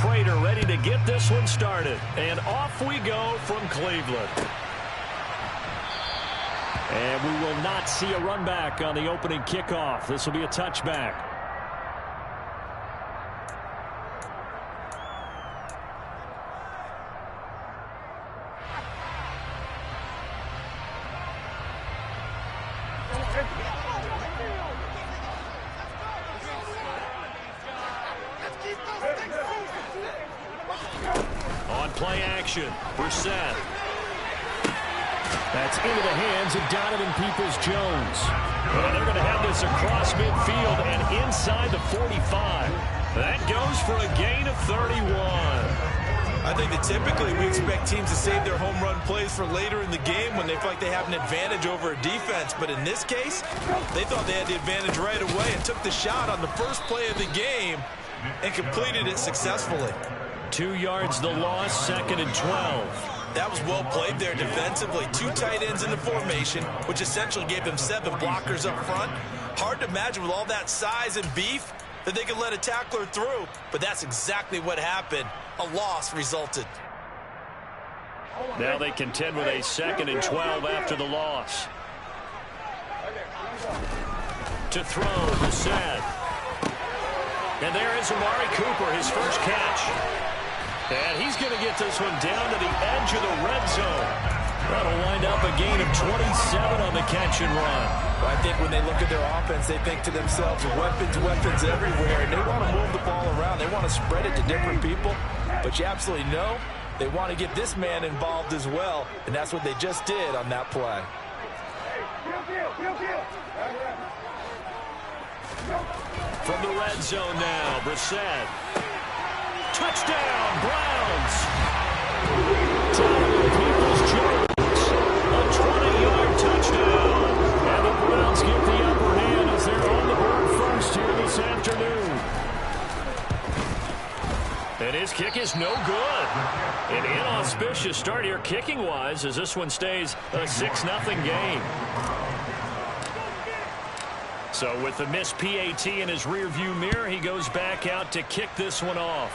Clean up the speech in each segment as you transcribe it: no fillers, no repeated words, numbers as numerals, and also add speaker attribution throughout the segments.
Speaker 1: Prater ready to get this one started. And off we go from Cleveland. And we will not see a run back on the opening kickoff. This will be a touchback. On play action, Brissett. That's into the hands of Donovan Peoples-Jones. Well, they're going to have this across midfield and inside the 45. That goes for a gain of 31.
Speaker 2: I think that typically we expect teams to save their home run plays for later in the game when they feel like they have an advantage over a defense. But in this case, they thought they had the advantage right away and took the shot on the first play of the game and completed it successfully.
Speaker 1: 2 yards the loss, 2nd and 12.
Speaker 2: That was well played there defensively. 2 tight ends in the formation, which essentially gave them 7 blockers up front. Hard to imagine with all that size and beef that they could let a tackler through, but that's exactly what happened. A loss resulted.
Speaker 1: Now they contend with a 2nd and 12 after the loss. To throw, Brissett. And there is Amari Cooper, his first catch. And he's going to get this one down to the edge of the red zone. That'll wind up a gain of 27 on the catch and run.
Speaker 2: Well, I think when they look at their offense, they think to themselves, weapons everywhere. And they want to move the ball around. They want to spread it to different people. But you absolutely know they want to get this man involved as well. And that's what they just did on that play.
Speaker 1: From the red zone now, Brissett. Touchdown, Browns. Donovan Peoples-Jones, a 20-yard touchdown. And the Browns get the upper hand as they're on the board first here this afternoon. And his kick is no good. An inauspicious start here kicking-wise as this one stays a 6-0 game. So with the missed PAT in his rearview mirror, he goes back out to kick this one off.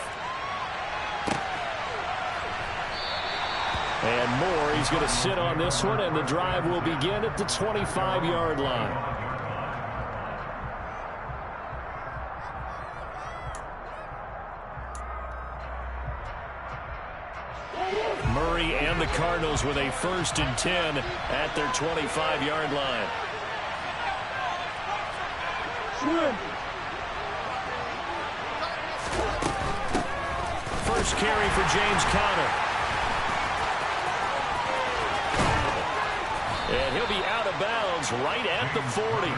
Speaker 1: And Moore, he's going to sit on this one, and the drive will begin at the 25-yard line. Murray and the Cardinals with a 1st and 10 at their 25-yard line. First carry for James Conner. And he'll be out of bounds right at the 40.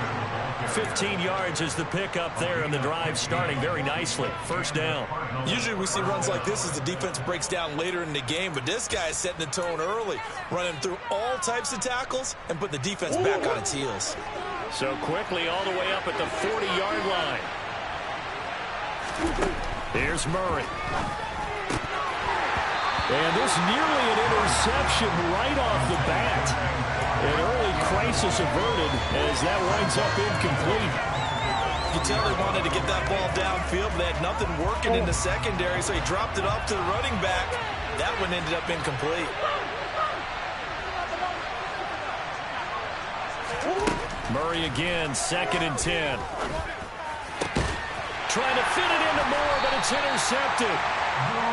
Speaker 1: 15 yards is the pickup there, and the drive starting very nicely. First down.
Speaker 2: Usually we see runs like this as the defense breaks down later in the game, but this guy is setting the tone early, running through all types of tackles and put the defense back on its heels.
Speaker 1: So quickly all the way up at the 40-yard line. Here's Murray. And this nearly an interception right off the bat. An early crisis averted as that winds up incomplete.
Speaker 2: You can tell they wanted to get that ball downfield, but they had nothing working in the secondary, so he dropped it off to the running back. That one ended up incomplete.
Speaker 1: Murray again, 2nd and 10. Trying to fit it into Moore, but it's intercepted.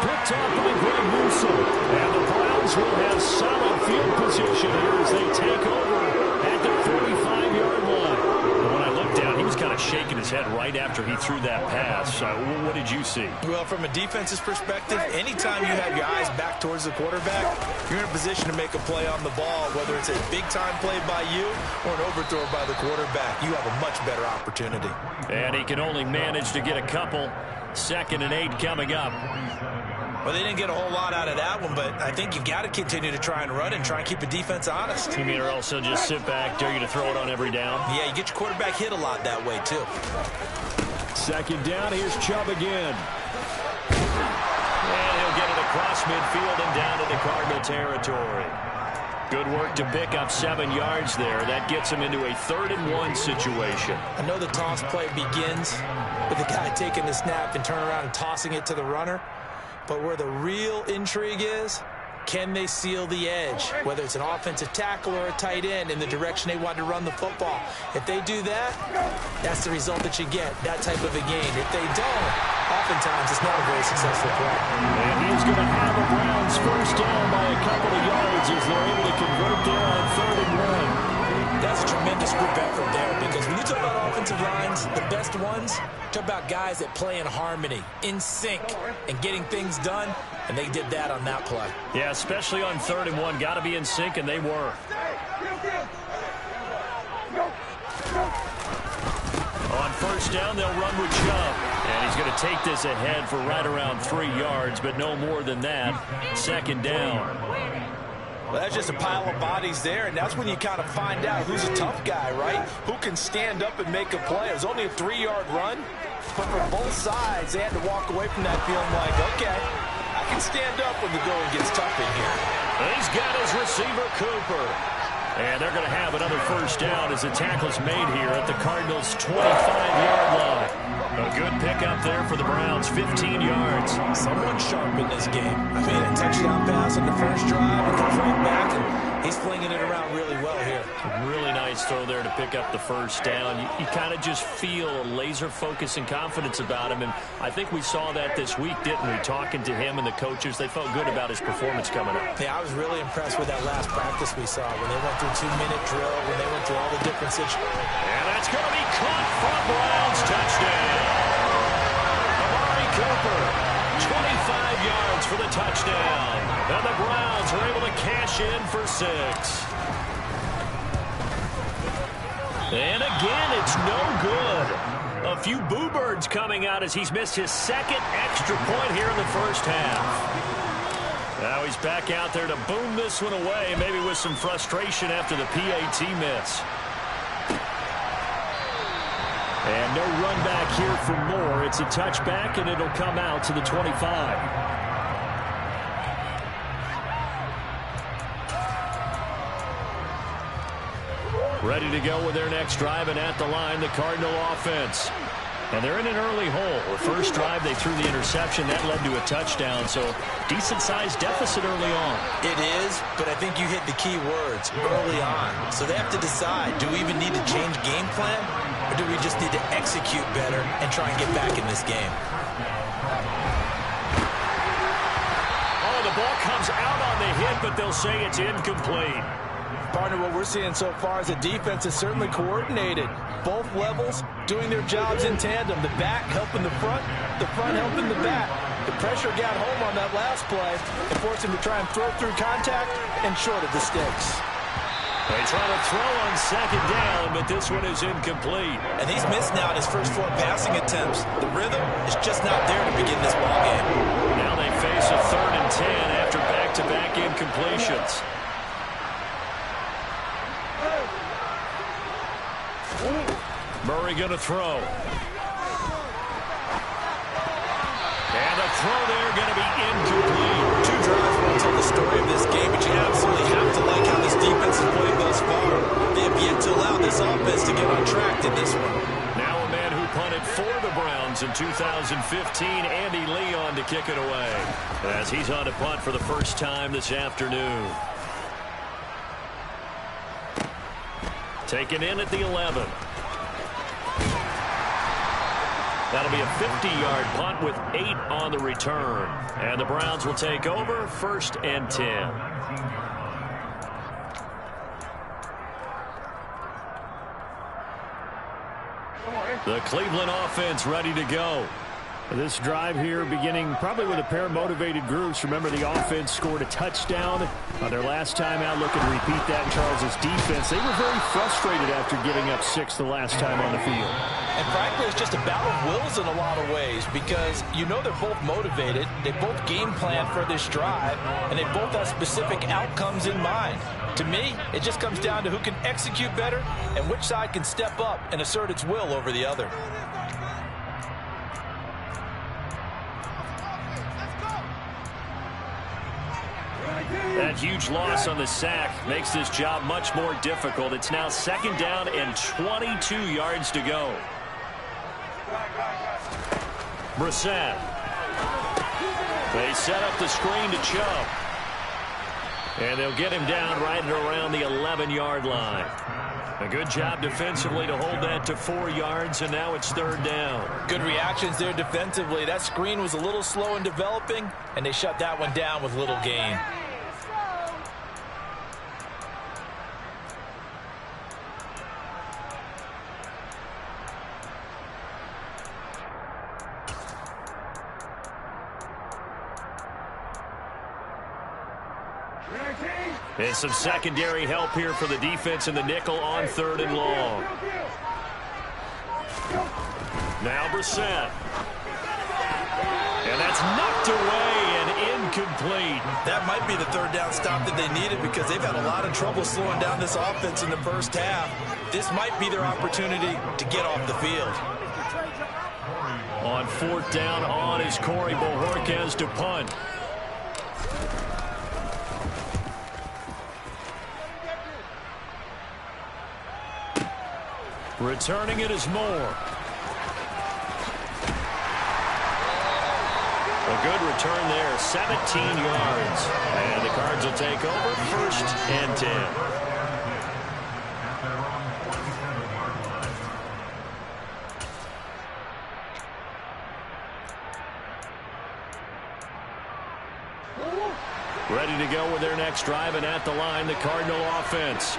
Speaker 1: Picked off by Greg Newsom. And the Browns will have solid field position here as they take over at the 45-yard line. And when I looked down, he was kind of shaking his head right after he threw that pass. What did you see?
Speaker 2: Well, from a defense's perspective, anytime you have your eyes back towards the quarterback, you're in a position to make a play on the ball, whether it's a big-time play by you or an overthrow by the quarterback. You have a much better opportunity.
Speaker 1: And he can only manage to get a couple. 2nd and 8 coming up.
Speaker 2: Well, they didn't get a whole lot out of that one, but I think you've got to continue to try and run and try and keep the defense honest.
Speaker 1: You mean or also just sit back, dare you to throw it on every down?
Speaker 2: Yeah, you get your quarterback hit a lot that way, too.
Speaker 1: 2nd down, here's Chubb again. And he'll get it across midfield and down into Cardinal territory. Good work to pick up 7 yards there. That gets him into a 3rd and 1 situation.
Speaker 2: I know the toss play begins with the guy taking the snap and turning around and tossing it to the runner. But where the real intrigue is, can they seal the edge, whether it's an offensive tackle or a tight end, in the direction they want to run the football? If they do that, that's the result that you get, that type of a gain. If they don't, oftentimes it's not a very successful play.
Speaker 1: And he's going to have the Browns first down by a couple of yards as they're able to convert there on 3rd and 1.
Speaker 2: That's a tremendous group effort there, because when you talk about offensive lines, the best ones, talk about guys that play in harmony, in sync, and getting things done, and they did that on that play.
Speaker 1: Yeah, especially on 3rd and 1. Got to be in sync, and they were. On first down, they'll run with Chubb. And he's going to take this ahead for right around 3 yards, but no more than that. 2nd down.
Speaker 2: Well, that's just a pile of bodies there, and that's when you kind of find out who's a tough guy, right? Who can stand up and make a play. It was only a 3-yard run, but for both sides, they had to walk away from that feeling like, okay, I can stand up when the going gets tough in here.
Speaker 1: He's got his receiver, Cooper. And they're going to have another first down as the tackle's made here at the Cardinals' 25-yard line. A good pickup there for the Browns, 15 yards.
Speaker 2: Someone sharp in this game. I mean, a touchdown pass on the first drive, and comes right back, and he's flinging it around really well here.
Speaker 1: Really nice throw there to pick up the first down. You kind of just feel a laser focus and confidence about him, and I think we saw that this week, didn't we? Talking to him and the coaches, they felt good about his performance coming up.
Speaker 2: Yeah, I was really impressed with that last practice we saw when they went through 2-minute drill, when they went through all the different situations.
Speaker 1: And that's going to be caught for a Browns touchdown. Cooper, 25 yards for the touchdown. And the Browns are able to cash in for 6. And again, it's no good. A few boo birds coming out as he's missed his 2nd extra point here in the first half. Now he's back out there to boom this one away, maybe with some frustration after the PAT miss. And no run back here for more. It's a touchback, and it'll come out to the 25. Ready to go with their next drive, and at the line, the Cardinal offense. And they're in an early hole. The first drive, they threw the interception. That led to a touchdown, so decent-sized deficit early on.
Speaker 2: It is, but I think you hit the key words, early on. So they have to decide, do we even need to change game plan, or do we just need to execute better and try and get back in this game?
Speaker 1: Oh, the ball comes out on the hit, but they'll say it's incomplete.
Speaker 2: Partner, what we're seeing so far is the defense is certainly coordinated. Both levels doing their jobs in tandem. The back helping the front helping the back. The pressure got home on that last play and forced him to try and throw through contact and short of the sticks.
Speaker 1: They try to throw on 2nd down, but this one is incomplete.
Speaker 2: And he's missed now in his first 4 passing attempts. The rhythm is just not there to begin this ballgame.
Speaker 1: Now they face a 3rd and 10 after back-to-back incompletions. Murray going to throw. And the throw there going to be incomplete.
Speaker 2: 2 drives won't tell the story of this game, but you absolutely have to like how this defense has played thus far. They have yet to allow this offense to get on track in this one.
Speaker 1: Now a man who punted for the Browns in 2015, Andy Leon, to kick it away. As he's on to punt for the first time this afternoon. Taken in at the 11. That'll be a 50-yard punt with 8 on the return. And the Browns will take over, 1st and 10. The Cleveland offense ready to go. This drive here beginning probably with a pair of motivated groups. Remember, the offense scored a touchdown on their last time out. Looking to repeat that in Charles's defense. They were very frustrated after giving up 6 the last time on the field.
Speaker 2: And frankly, it's just a battle of wills in a lot of ways, because you know they're both motivated. They both game plan for this drive, and they both have specific outcomes in mind. To me, it just comes down to who can execute better and which side can step up and assert its will over the other.
Speaker 1: That huge loss on the sack makes this job much more difficult. It's now 2nd down and 22 yards to go. Brissett. They set up the screen to Chubb. And they'll get him down right at around the 11-yard line. A good job defensively to hold that to 4 yards, and now it's 3rd down.
Speaker 2: Good reactions there defensively. That screen was a little slow in developing, and they shut that one down with little gain.
Speaker 1: And some secondary help here for the defense in the nickel on 3rd and long. Now Brissett. And that's knocked away and incomplete.
Speaker 2: That might be the 3rd down stop that they needed because they've had a lot of trouble slowing down this offense in the first half. This might be their opportunity to get off the field.
Speaker 1: On 4th down on is Corey Bojorquez to punt. Returning it is Moore. A good return there, 17 yards. And the Cards will take over, 1st and 10. Ready to go with their next drive, and at the line, the Cardinal offense.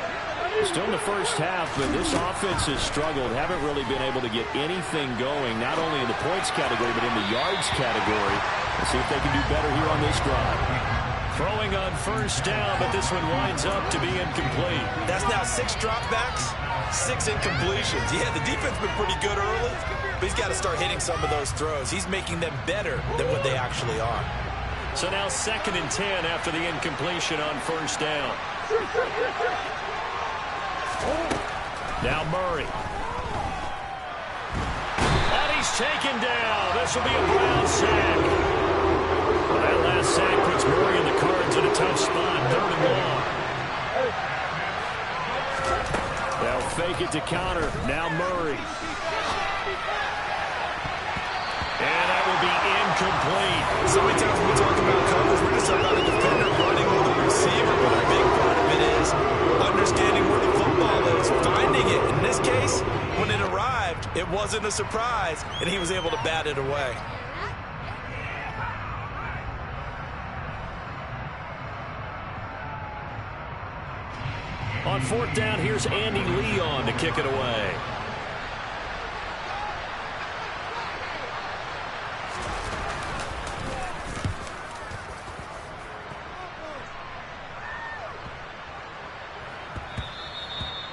Speaker 1: Still in the first half, but this offense has struggled. Haven't really been able to get anything going, not only in the points category, but in the yards category. Let's see if they can do better here on this drive. Throwing on 1st down, but this one winds up to be incomplete.
Speaker 2: That's now 6 dropbacks, 6 incompletions. Yeah, the defense has been pretty good early, but he's got to start hitting some of those throws. He's making them better than what they actually are.
Speaker 1: So now 2nd and 10 after the incompletion on 1st down. Now Murray. And he's taken down. This will be a Brown sack. Well, that last sack puts Murray and the Cards in a tough spot. 3rd and long. They'll fake it to counter. Now Murray. And that will be incomplete.
Speaker 2: So many times when we talk about coverage, we're just talking about a defender running with a receiver, but a big part of it is understanding where the football is, finding it. In this case, when it arrived, it wasn't a surprise, and he was able to bat it away.
Speaker 1: On 4th down, here's Andy Leon to kick it away.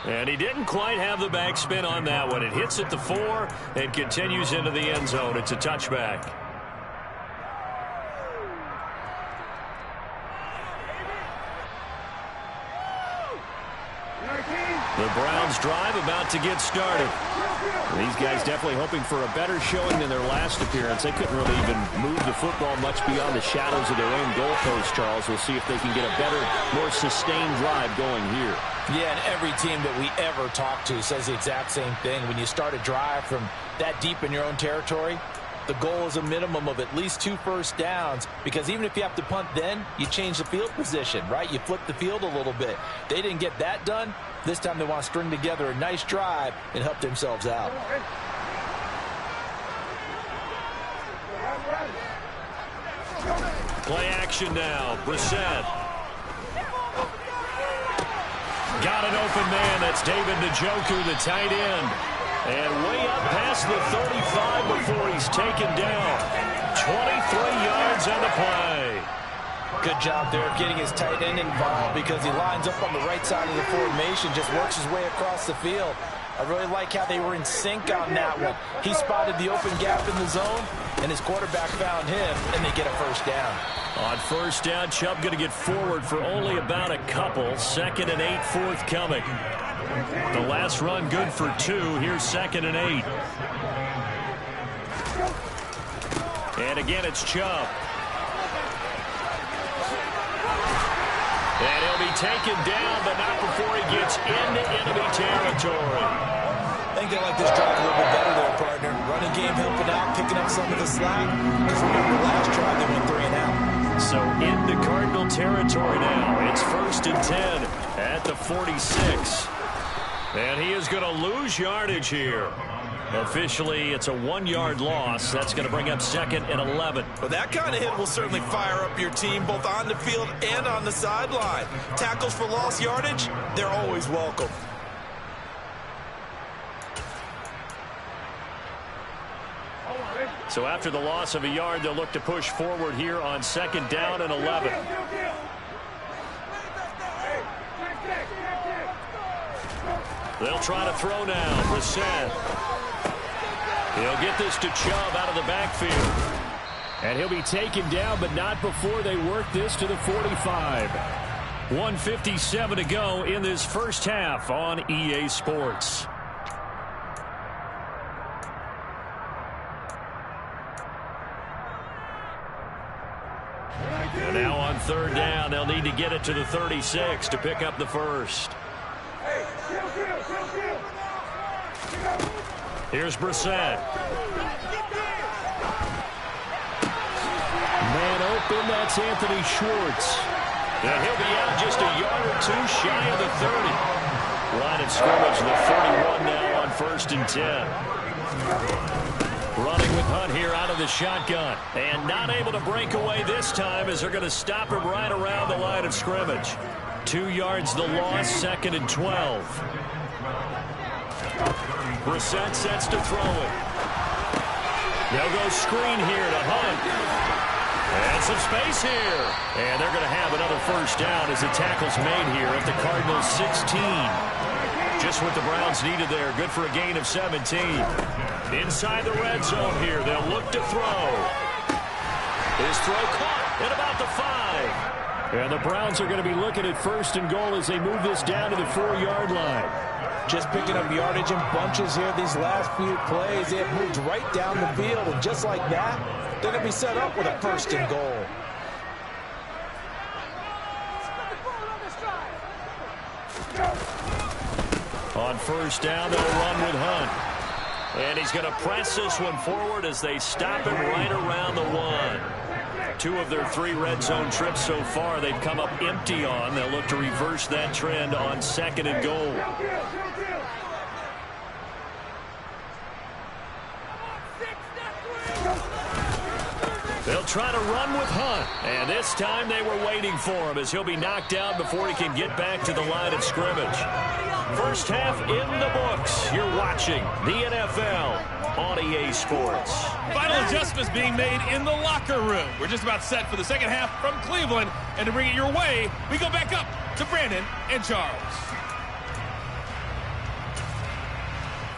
Speaker 1: And he didn't quite have the backspin on that one. It hits at the 4 and continues into the end zone. It's a touchback. The Browns drive about to get started. These guys definitely hoping for a better showing than their last appearance. They couldn't really even move the football much beyond the shadows of their own goalpost, Charles. We'll see if they can get a better, more sustained drive going here.
Speaker 2: Yeah, and every team that we ever talk to says the exact same thing. When you start a drive from that deep in your own territory, the goal is a minimum of at least 2 first downs, because even if you have to punt then, you change the field position, right? You flip the field a little bit. They didn't get that done. This time they want to string together a nice drive and help themselves out.
Speaker 1: Play action now. Brissett. Got an open man. That's David Njoku, the tight end. And way up past the 35 before he's taken down. 23 yards on the play.
Speaker 2: Good job there of getting his tight end involved, because he lines up on the right side of the formation, just works his way across the field. I really like how they were in sync on that one. He spotted the open gap in the zone, and his quarterback found him, and they get a first down.
Speaker 1: On 1st down, Chubb going to get forward for only about a couple. 2nd and 8 forthcoming. The last run good for 2. Here's 2nd and 8. And again, it's Chubb. And he'll be taken down, but not before he gets into enemy territory.
Speaker 2: I think they like this drive a little bit better there, partner. Running game helping out, picking up some of the slack. Because remember, last drive they went 3 and out.
Speaker 1: So into Cardinal territory now. It's 1st and 10 at the 46. And he is going to lose yardage here. Officially, it's a 1-yard loss. That's going to bring up 2nd and 11.
Speaker 2: Well, that kind of hit will certainly fire up your team both on the field and on the sideline. Tackles for lost yardage, they're always welcome.
Speaker 1: So after the loss of a yard, they'll look to push forward here on 2nd down and 11. They'll try to throw now. Brissett. He'll get this to Chubb out of the backfield. And he'll be taken down, but not before they work this to the 45. 1:57 to go in this first half on EA Sports. And now on 3rd down, they'll need to get it to the 36 to pick up the first. Here's Brissett. Man open, that's Anthony Schwartz. And he'll be out just a yard or two shy of the 30. Line of scrimmage, the 31 now on 1st and 10. Running with Hunt here out of the shotgun. And not able to break away this time as they're going to stop him right around the line of scrimmage. 2 yards the loss, 2nd and 12. Brissett sets to throw it. They'll go screen here to Hunt. And some space here. And they're going to have another first down as the tackle's made here at the Cardinals' 16. Just what the Browns needed there. Good for a gain of 17. Inside the red zone here. They'll look to throw. His throw caught at about the 5. And the Browns are going to be looking at 1st and goal as they move this down to the 4-yard line.
Speaker 3: Just picking up yardage in bunches here these last few plays. They have moved right down the field, and just like that, they're going to be set up with a 1st and goal.
Speaker 1: On 1st down, they'll run with Hunt. And he's going to press this one forward as they stop him right around the 1. 2 of their 3 red zone trips so far they've come up empty on. They'll look to reverse that trend on 2nd and goal. They'll try to run with Hunt. And this time they were waiting for him as he'll be knocked down before he can get back to the line of scrimmage. First half in the books. You're watching the NFL on EA Sports.
Speaker 4: Final adjustments being made in the locker room. We're just about set for the second half from Cleveland. And to bring it your way, we go back up to Brandon and Charles.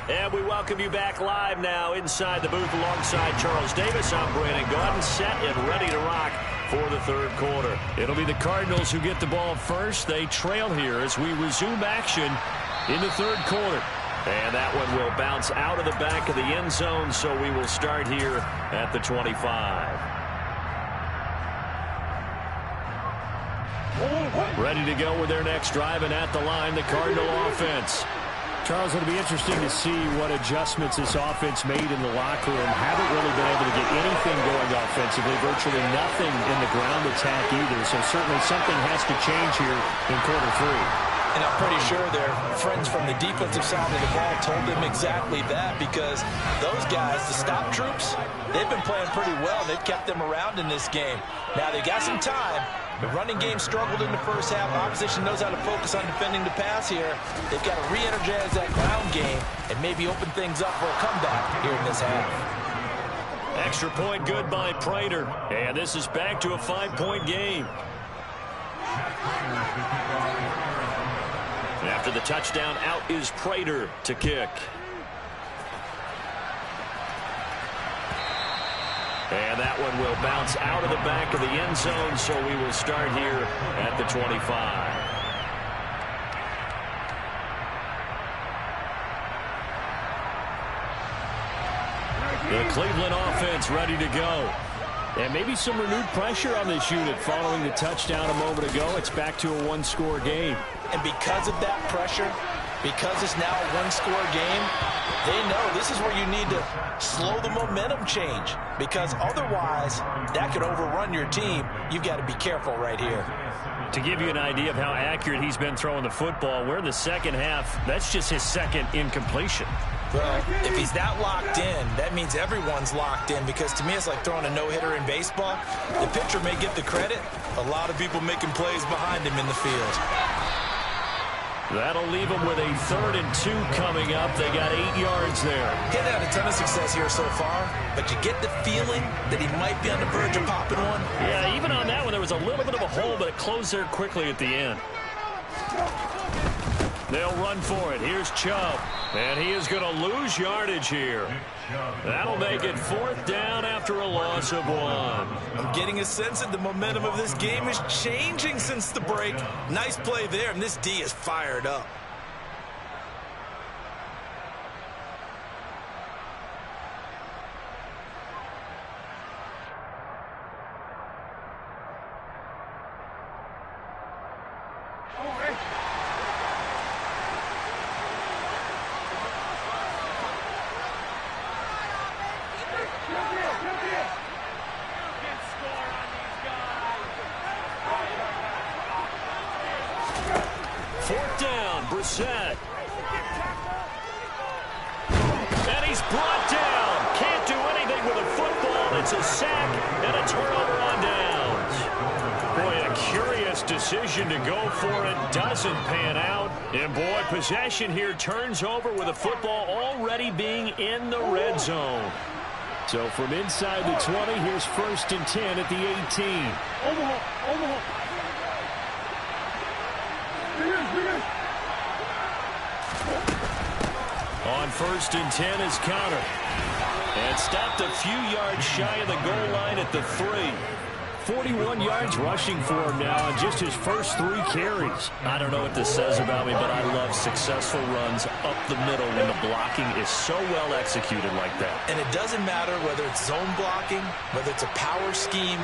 Speaker 1: And we welcome you back live now inside the booth alongside Charles Davis. I'm Brandon Gaudin, set and ready to rock for the 3rd quarter. It'll be the Cardinals who get the ball first. They trail here as we resume action in the 3rd quarter. And that one will bounce out of the back of the end zone, so we will start here at the 25. Ready to go with their next drive, and at the line, the Cardinal offense. Charles, it'll be interesting to see what adjustments this offense made in the locker room. Haven't really been able to get anything going offensively, virtually nothing in the ground attack either. So certainly something has to change here in quarter 3.
Speaker 3: And I'm pretty sure their friends from the defensive side of the ball told them exactly that, because those guys, the stop troops, they've been playing pretty well. They've kept them around in this game. Now they got some time. The running game struggled in the first half. Opposition knows how to focus on defending the pass here. They've got to re-energize that ground game and maybe open things up for a comeback here in this half.
Speaker 1: Extra point good by Prater. And this is back to a 5-point game. After the touchdown, out is Prater to kick. And that one will bounce out of the back of the end zone, so we will start here at the 25. The Cleveland offense ready to go. And maybe some renewed pressure on this unit following the touchdown a moment ago. It's back to a 1-score game.
Speaker 3: And because of that pressure, Because it's now a one-score game, they know this is where you need to slow the momentum change, because otherwise that could overrun your team. You've got to be careful right here.
Speaker 1: To give you an idea of how accurate he's been throwing the football, we're in the second half. That's just his second incompletion.
Speaker 3: Well, if he's that locked in, that means everyone's locked in, because to me it's like throwing a no-hitter in baseball. The pitcher may get the credit.
Speaker 2: A lot of people making plays behind him in the field.
Speaker 1: That'll leave them with a 3rd and 2 coming up. They got 8 yards there.
Speaker 3: He's had a ton of success here so far, but you get the feeling that he might be on the verge of popping one.
Speaker 1: Yeah, even on that one, there was a little bit of a hole, but it closed there quickly at the end. They'll run for it. Here's Chubb, and he is going to lose yardage here. That'll make it 4th down after a loss of 1.
Speaker 2: I'm getting a sense that the momentum of this game is changing since the break. Nice play there, and this D is fired up.
Speaker 1: And he's brought down. Can't do anything with a football. It's a sack and a turnover on downs. Boy, a curious decision to go for it. Doesn't pan out. And boy, possession here turns over with a football already being in the red zone. So from inside the 20, here's 1st and 10 at the 18. Omaha. On 1st and 10 is Counter. And stopped a few yards shy of the goal line at the 3. 41 yards rushing for him now on just his first 3 carries. I don't know what this says about me, but I love successful runs up the middle when the blocking is so well executed like that.
Speaker 3: And it doesn't matter whether it's zone blocking, whether it's a power scheme.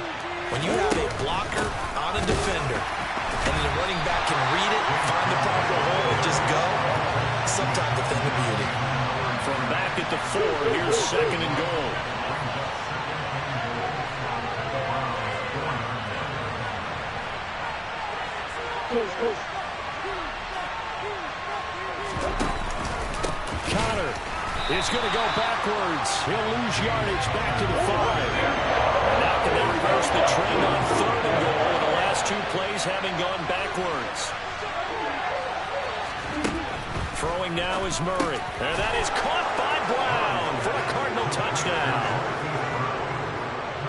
Speaker 3: When you have a blocker on a defender, and the running back can read it, find the proper hole, and just go, sometimes a thing of beauty.
Speaker 1: From back at the 4, here's 2nd and goal. Connor is going to go backwards. He'll lose yardage back to the 5. And now can they reverse the trend on 3rd and goal with the last 2 plays having gone backwards. Throwing now is Murray. And that is caught by Brown for a Cardinal touchdown.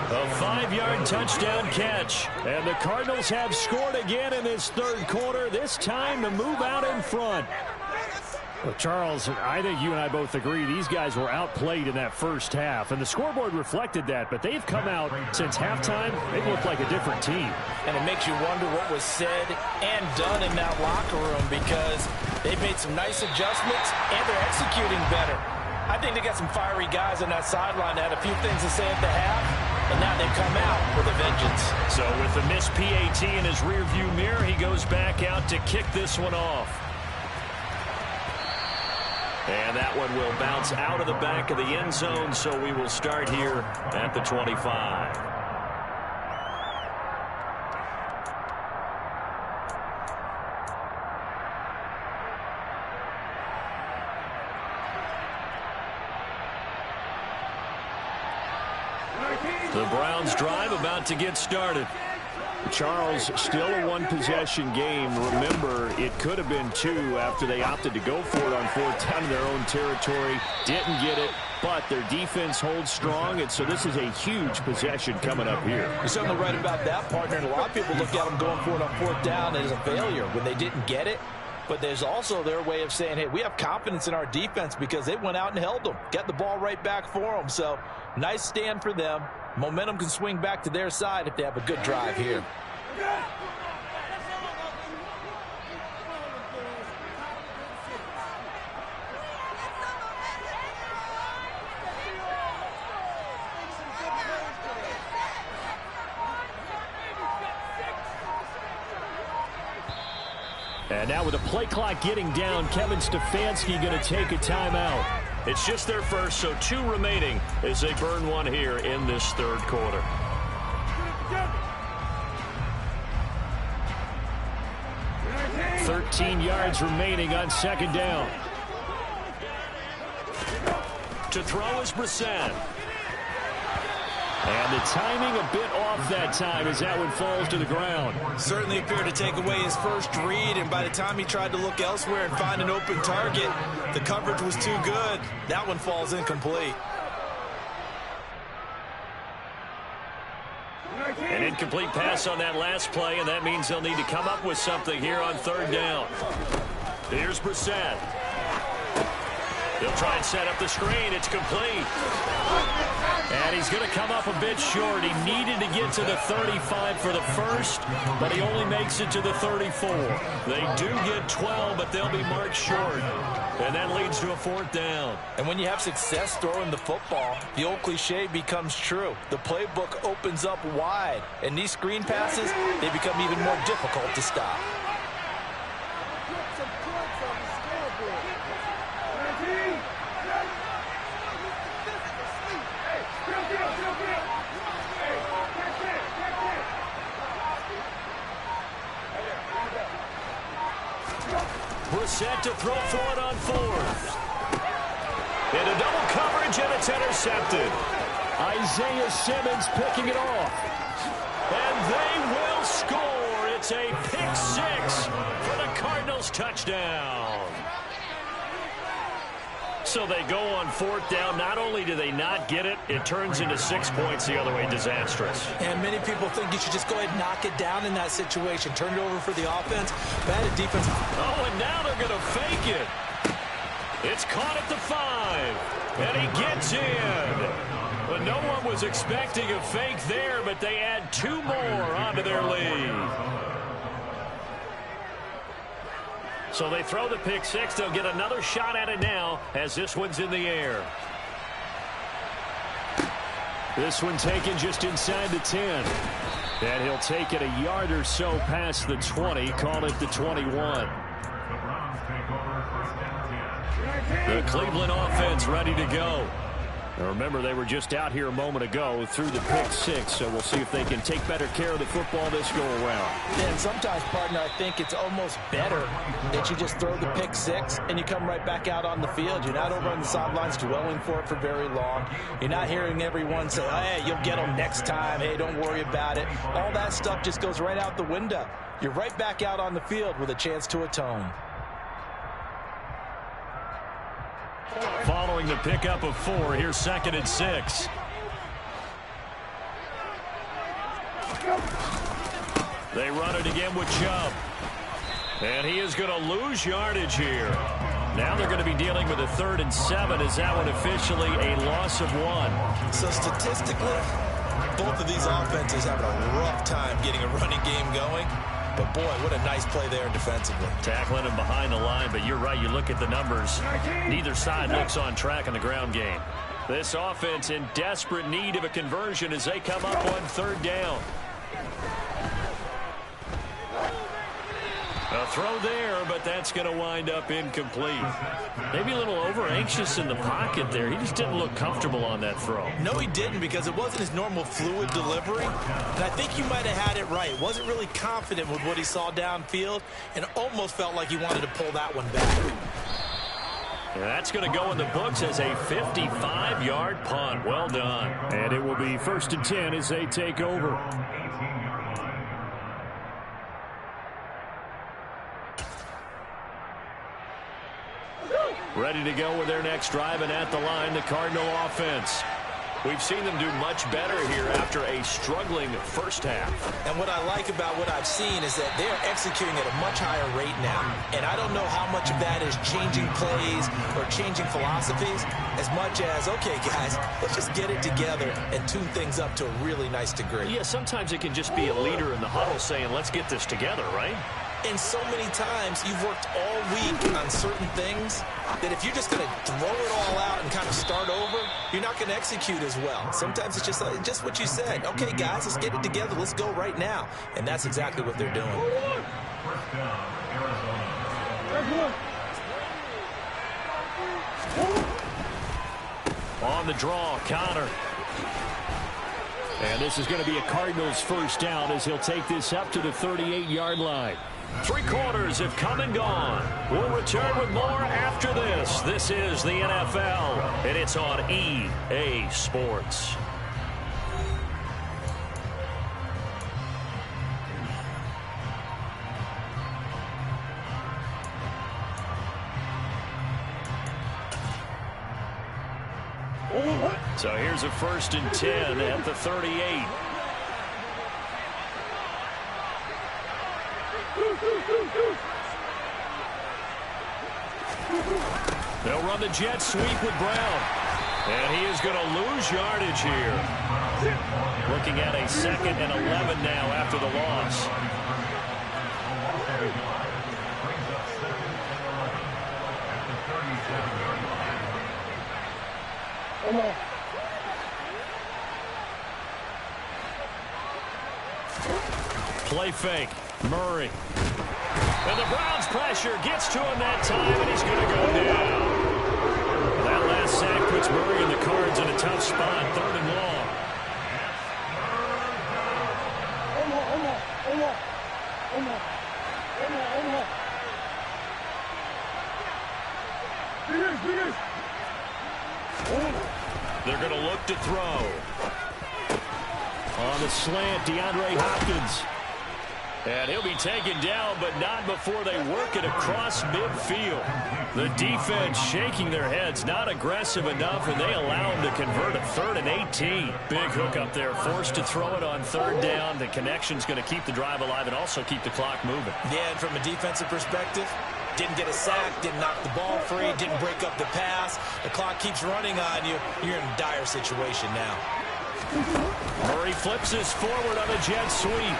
Speaker 1: A 5-yard touchdown catch. And the Cardinals have scored again in this 3rd quarter, this time to move out in front. Well, Charles, I think you and I both agree these guys were outplayed in that first half, and the scoreboard reflected that, but they've come out since halftime. They've looked like a different team.
Speaker 3: And it makes you wonder what was said and done in that locker room, because they've made some nice adjustments, and they're executing better. I think they got some fiery guys on that sideline that had a few things to say at the half, and now they've come out with a vengeance. So with the missed PAT in his rearview mirror, he goes back out to kick this one off. And that one will bounce out of the back of the end zone, so we will start here at the 25. The Browns drive about to get started. Charles, still a 1-possession game. Remember, it could have been 2 after they opted to go for it on 4th down in their own territory. Didn't get it, but their defense holds strong, and so this is a huge possession coming up here. You're certainly right about that, partner, and a lot of people look at them going for it on 4th down as a failure when they didn't get it. But there's also their way of saying, hey, we have confidence in our defense because they went out and held them, got the ball right back for them. So nice stand for them. Momentum can swing back to their side if they have a good drive here.
Speaker 1: And now with the play clock getting down, Kevin Stefanski going to take a timeout.
Speaker 5: It's just their first, so 2 remaining as they burn one here in this third quarter.
Speaker 1: $13 yards remaining on second down.
Speaker 5: To throw is Brissett.
Speaker 1: And the timing a bit off that time as that one falls to the ground.
Speaker 2: Certainly appeared to take away his first read, and by the time he tried to look elsewhere and find an open target, the coverage was too good. That one falls incomplete.
Speaker 5: An incomplete pass on that last play, and that means they'll need to come up with something here on third down. Here's Brissett. They'll try and set up the screen. It's complete.
Speaker 1: And he's going to come up a bit short. He needed to get to the 35 for the first, but he only makes it to the 34.
Speaker 5: They do get 12, but they'll be marked short. And that leads to a fourth down.
Speaker 3: And when you have success throwing the football, the old cliche becomes true. The playbook opens up wide. And these screen passes, they become even more difficult to stop.
Speaker 5: Brissett to throw for it on fourth. Into double coverage, and it's intercepted.
Speaker 1: Isaiah Simmons picking it off.
Speaker 5: And they will score. It's a pick 6 for the Cardinals touchdown. So they go on fourth down. Not only do they not get it, it turns into 6 points the other way. Disastrous.
Speaker 3: And many people think you should just go ahead and knock it down in that situation. Turn it over for the offense. Bad defense.
Speaker 5: Oh, and now they're going to fake it. It's caught at the 5. And he gets in. But no one was expecting a fake there, but they add 2 more onto their lead. So they throw the pick 6. They'll get another shot at it now as this one's in the air.
Speaker 1: This one taken just inside the 10. And he'll take it a yard or so past the 20. Call it the 21.
Speaker 5: The Cleveland offense ready to go.
Speaker 1: Now remember, they were just out here a moment ago through the pick 6, so we'll see if they can take better care of the football this go around.
Speaker 3: And sometimes, partner, I think it's almost better that you just throw the pick 6 and you come right back out on the field. You're not over on the sidelines dwelling for it for very long. You're not hearing everyone say, hey, you'll get them next time. Hey, don't worry about it. All that stuff just goes right out the window. You're right back out on the field with a chance to atone.
Speaker 5: Following the pickup of 4, here's 2nd and 6. They run it again with Chubb. And he is going to lose yardage here. Now they're going to be dealing with a 3rd and 7. Is that one officially a loss of 1?
Speaker 2: So statistically, both of these offenses have a rough time getting a running game going. But, boy, what a nice play there defensively.
Speaker 5: Tackling him behind the line, but you're right. You look at the numbers. Neither side looks on track in the ground game. This offense in desperate need of a conversion as they come up on 3rd down. A throw there, but that's going to wind up incomplete. Maybe a little over-anxious in the pocket there. He just didn't look comfortable on that throw.
Speaker 2: No, he didn't, because it wasn't his normal fluid delivery. And I think you might have had it right. Wasn't really confident with what he saw downfield and almost felt like he wanted to pull that one back.
Speaker 5: And that's going to go in the books as a 55-yard punt. Well done.
Speaker 1: And it will be 1st and 10 as they take over.
Speaker 5: Ready to go with their next drive, and at the line, the Cardinal offense. We've seen them do much better here after a struggling first half.
Speaker 2: And what I like about what I've seen is that they're executing at a much higher rate now. And I don't know how much of that is changing plays or changing philosophies as much as, okay, guys, let's just get it together and tune things up to a really nice degree.
Speaker 5: Yeah, sometimes it can just be a leader in the huddle saying, let's get this together, right?
Speaker 2: And so many times you've worked all week on certain things that if you're just going to throw it all out and kind of start over, you're not going to execute as well. Sometimes it's just what you said. Okay, guys, let's get it together. Let's go right now. And that's exactly what they're doing.
Speaker 5: On the draw, Connor. And this is going to be a Cardinals first down as he'll take this up to the 38-yard line. 3 quarters have come and gone. We'll return with more after this. This is the NFL, and it's on EA Sports. So here's a 1st and 10 at the 38. They'll run the jet sweep with Brown. And he is going to lose yardage here. Looking at a 2nd and 11 now after the loss. Play fake. Murray. And the Browns pressure gets to him that time, and he's going to go down. That last sack puts Murray and the Cards in a tough spot. 3rd and long. They're going to look to throw. On the slant, DeAndre Hopkins. And he'll be taken down, but not before they work it across midfield. The defense shaking their heads, not aggressive enough, and they allow him to convert a 3rd and 18. Big hook up there, forced to throw it on 3rd down. The connection's going to keep the drive alive and also keep the clock moving.
Speaker 3: Yeah, and from a defensive perspective, didn't get a sack, didn't knock the ball free, didn't break up the pass. The clock keeps running on you. You're in a dire situation now.
Speaker 5: Murray flips this forward on a jet sweep.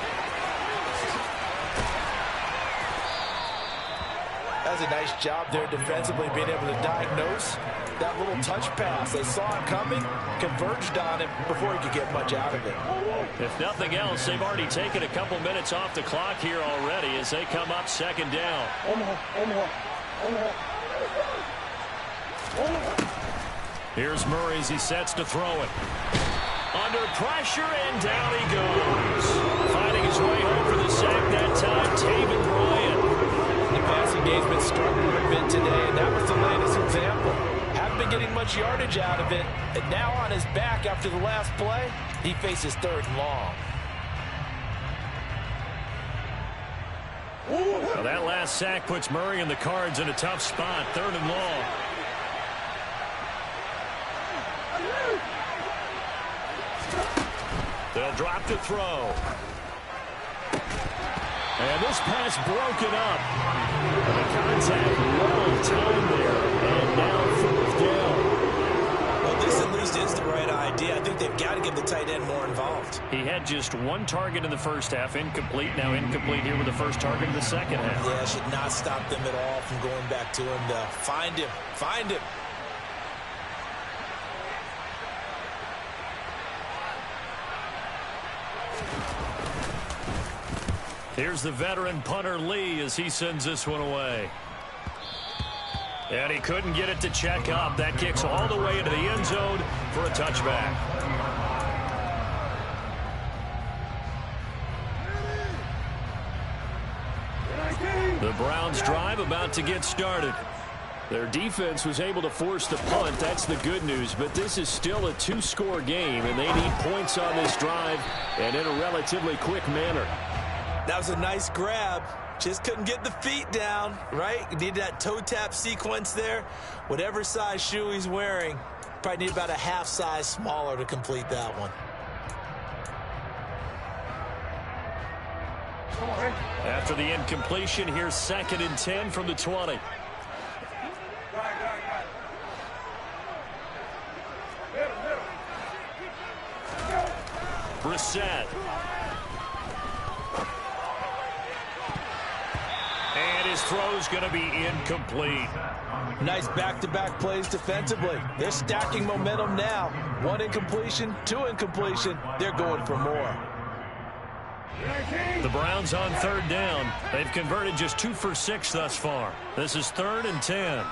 Speaker 3: That's a nice job there defensively, being able to diagnose that little touch pass. They saw it coming, converged on it before he could get much out of it.
Speaker 5: If nothing else, they've already taken a couple minutes off the clock here already as they come up 2nd down. Here's Murray as he sets to throw it. Under pressure, and down he goes. Finding his way home for the sack that time, Taven Bryan.
Speaker 3: The passing game's been struggling a bit today, and that was the latest example. Haven't been getting much yardage out of it, and now on his back after the last play, he faces 3rd and long.
Speaker 5: Well, that last sack puts Murray and the Cards in a tough spot, 3rd and long. They'll drop the throw. And this pass broken up. And the contact, long time there. And now 4th down.
Speaker 3: Well, this at least is the right idea. I think they've got to get the tight end more involved.
Speaker 5: He had just 1 target in the first half, incomplete. Now incomplete here with the first target in the second half.
Speaker 3: Yeah, should not stop them at all from going back to him to find him. Find him.
Speaker 5: Here's the veteran punter Lee as he sends this one away. And he couldn't get it to check up. That kicks all the way into the end zone for a touchback. The Browns drive about to get started. Their defense was able to force the punt. That's the good news. But this is still a 2-score game, and they need points on this drive and in a relatively quick manner.
Speaker 3: That was a nice grab. Just couldn't get the feet down, right? Needed that toe tap sequence there. Whatever size shoe he's wearing, probably need about a half size smaller to complete that one.
Speaker 5: After the incompletion, here's 2nd and 10 from the 20. Brissett. And his throw's going to be incomplete.
Speaker 3: Nice back-to-back plays defensively. They're stacking momentum now. 1 incompletion, 2 incompletion. They're going for more.
Speaker 5: The Browns on third down. They've converted just 2 for 6 thus far. This is 3rd and 10.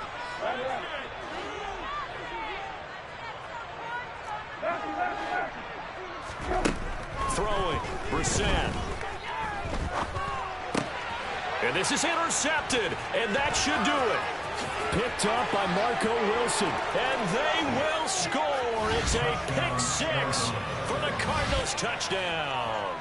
Speaker 5: Throwing, Brissett. And this is intercepted, and that should do it.
Speaker 1: Picked up by Marco Wilson.
Speaker 5: And they will score. It's a pick 6 for the Cardinals touchdown.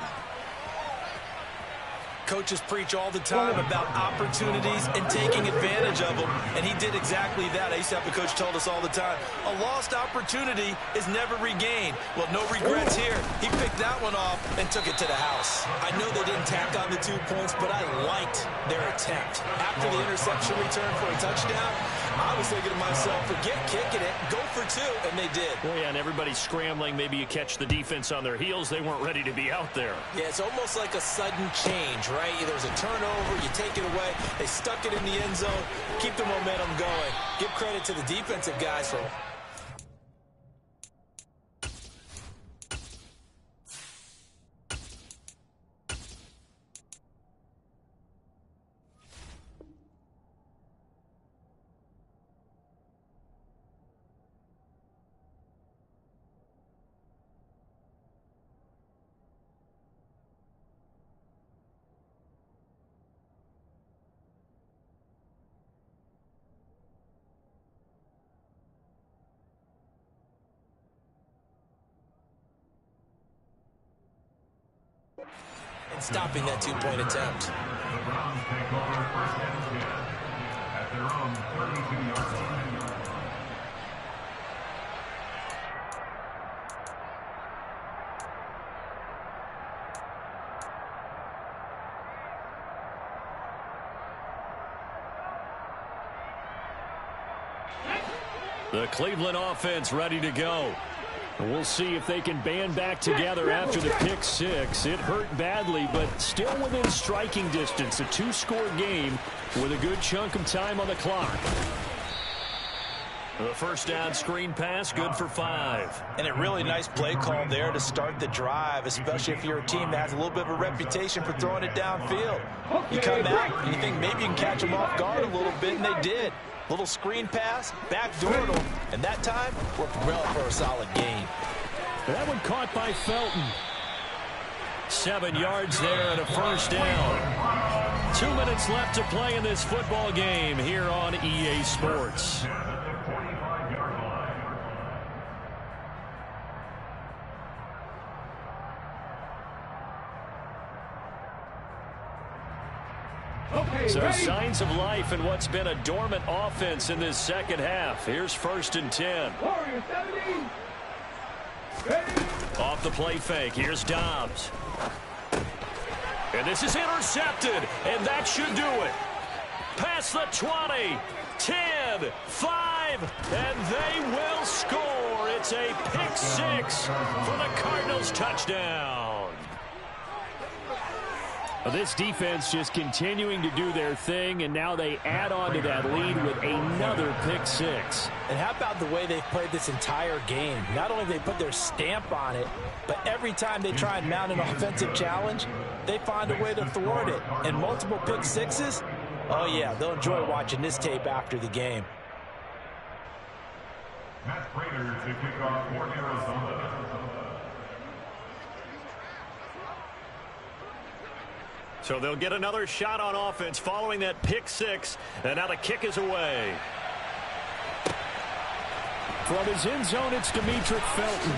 Speaker 3: Coaches preach all the time about opportunities and taking advantage of them, and he did exactly that. I used to have a coach told us all the time, a lost opportunity is never regained. Well, no regrets here. He picked that one off and took it to the house. I know they didn't tack on the 2 points, but I liked their attempt. After the interception return for a touchdown, I was thinking to myself, forget kicking it, go for 2, and they did.
Speaker 5: Well, yeah, and everybody's scrambling. Maybe you catch the defense on their heels. They weren't ready to be out there.
Speaker 3: Yeah, it's almost like a sudden change, right? There's a turnover, you take it away, they stuck it in the end zone, keep the momentum going. Give credit to the defensive guys for and stopping that 2-point attempt.
Speaker 6: The Browns take over 1st and 10 at their own 32-yard line.
Speaker 5: The Cleveland offense ready to go. And we'll see if they can band back together after the pick 6. It hurt badly, but still within striking distance. A 2-score game with a good chunk of time on the clock. The first down screen pass, good for 5.
Speaker 3: And a really nice play call there to start the drive, especially if you're a team that has a little bit of a reputation for throwing it downfield. You come out and you think maybe you can catch them off guard a little bit, and they did. Little screen pass, backdoored them, and that time worked well for a solid gain.
Speaker 1: That one caught by Felton.
Speaker 5: 7 yards there and a first down. 2 minutes left to play in this football game here on EA Sports. So signs of life in what's been a dormant offense in this second half. Here's 1st and 10. Off the play fake. Here's Dobbs. And this is intercepted. And that should do it. Past the 20. 10. 5. And they will score. It's a pick 6 for the Cardinals touchdown. This defense just continuing to do their thing, and now they add on to that lead with another pick 6.
Speaker 3: And how about the way they've played this entire game? Not only have they put their stamp on it, but every time they try and mount an offensive challenge, they find a way to thwart it. And multiple pick 6s, oh yeah, they'll enjoy watching this tape after the game.
Speaker 6: Matt Prater to kick off for Arizona.
Speaker 5: So they'll get another shot on offense following that pick 6, and now the kick is away.
Speaker 1: From his end zone, it's Demetric Felton.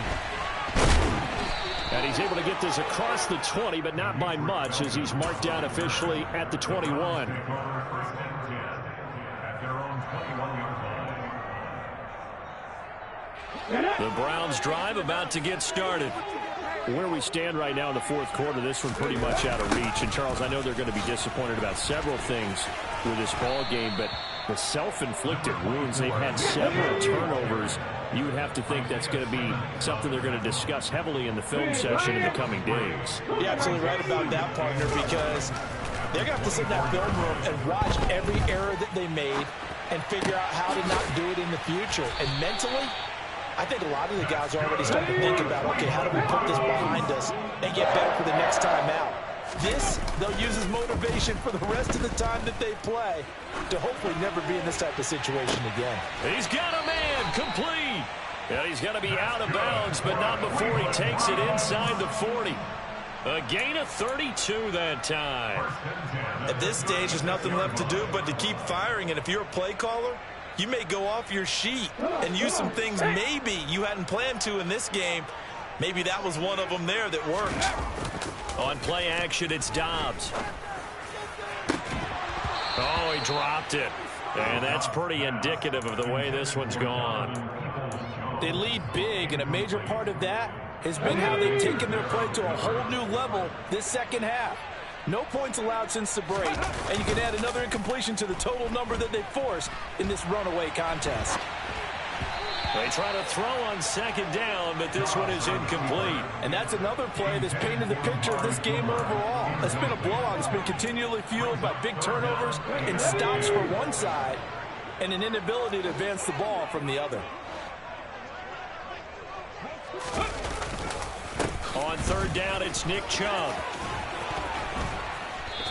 Speaker 1: And he's able to get this across the 20, but not by much, as he's marked down officially at the 21.
Speaker 5: The Browns drive about to get started.
Speaker 1: Where we stand right now in the 4th quarter, this one pretty much out of reach. And, Charles, I know they're going to be disappointed about several things with this ball game, but the self-inflicted wounds, they've had several turnovers. You would have to think that's going to be something they're going to discuss heavily in the film session in the coming days.
Speaker 3: You're absolutely right about that, partner, because they're going to have to sit in that film room and watch every error that they made and figure out how to not do it in the future. And mentally, I think a lot of the guys are already starting to think about, okay, how do we put this behind us and get better for the next time out? This, they'll use as motivation for the rest of the time that they play to hopefully never be in this type of situation again.
Speaker 5: He's got a man complete. And he's going to be out of bounds, but not before he takes it inside the 40. A gain of 32 that time.
Speaker 2: At this stage, there's nothing left to do but to keep firing. And if you're a play caller, you may go off your sheet and use some things maybe you hadn't planned to in this game. Maybe that was one of them there that worked.
Speaker 5: On play action, it's Dobbs. Oh, he dropped it. And that's pretty indicative of the way this one's gone.
Speaker 3: They lead big, and a major part of that has been how they've taken their play to a whole new level this second half. No points allowed since the break, and you can add another incompletion to the total number that they forced in this runaway contest.
Speaker 5: They try to throw on second down, but this one is incomplete.
Speaker 3: And that's another play that's painted the picture of this game overall. It's been a blowout. It's been continually fueled by big turnovers and stops for one side and an inability to advance the ball from the other.
Speaker 5: On third down, it's Nick Chubb.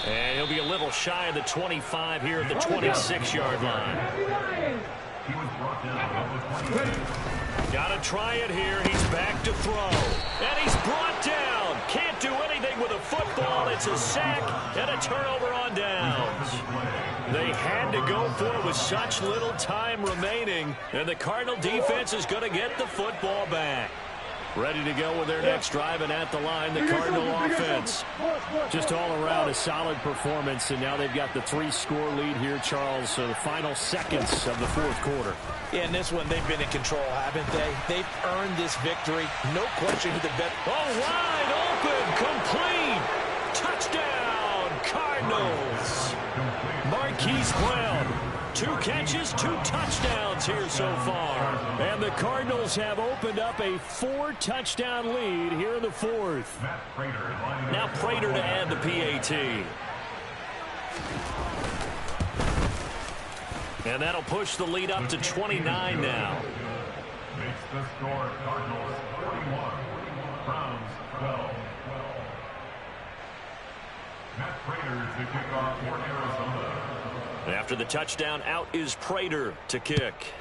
Speaker 5: And he'll be a little shy of the 25 here at the 26-yard line. Got to try it here. He's back to throw. And he's brought down. Can't do anything with a football. It's a sack and a turnover on downs. They had to go for it with such little time remaining. And the Cardinal defense is going to get the football back. Ready to go with their next drive, and at the line, the Cardinal offense. Just all around a solid performance, and now they've got the 3-score lead here, Charles. So the final seconds of the fourth quarter.
Speaker 3: Yeah, in this one, they've been in control, haven't they? They've earned this victory. No question who the best.
Speaker 5: Oh, wide open, complete. Touchdown, Cardinals. Marquise Brown. 2 catches, 2 touchdowns here so far. And the Cardinals have opened up a 4-touchdown lead here in the fourth. Now Prater to add the PAT. And that'll push the lead up to 29 now.
Speaker 6: Makes the score Cardinals 41, Browns 12. Matt Prater to kick off for Arizona.
Speaker 5: After the touchdown, out is Prater to kick.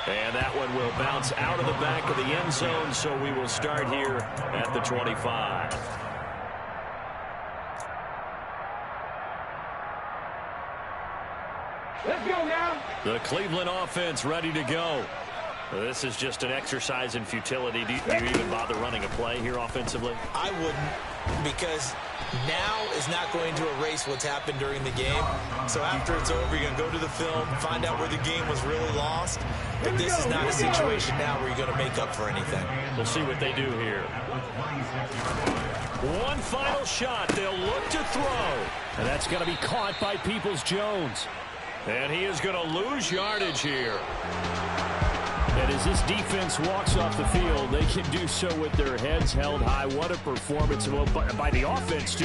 Speaker 5: And that one will bounce out of the back of the end zone, so we will start here at the 25.
Speaker 7: Let's go now.
Speaker 5: The Cleveland offense ready to go. This is just an exercise in futility. Do you even bother running a play here offensively?
Speaker 2: I wouldn't, because now is not going to erase what's happened during the game. So after it's over, you're going to go to the film, find out where the game was really lost. But this is not a situation now where you're going to make up for anything.
Speaker 5: We'll see what they do here. One final shot. They'll look to throw. And that's going to be caught by Peoples-Jones. And he is going to lose yardage here. And as this defense walks off the field, they can do so with their heads held high. What a performance by the offense, too.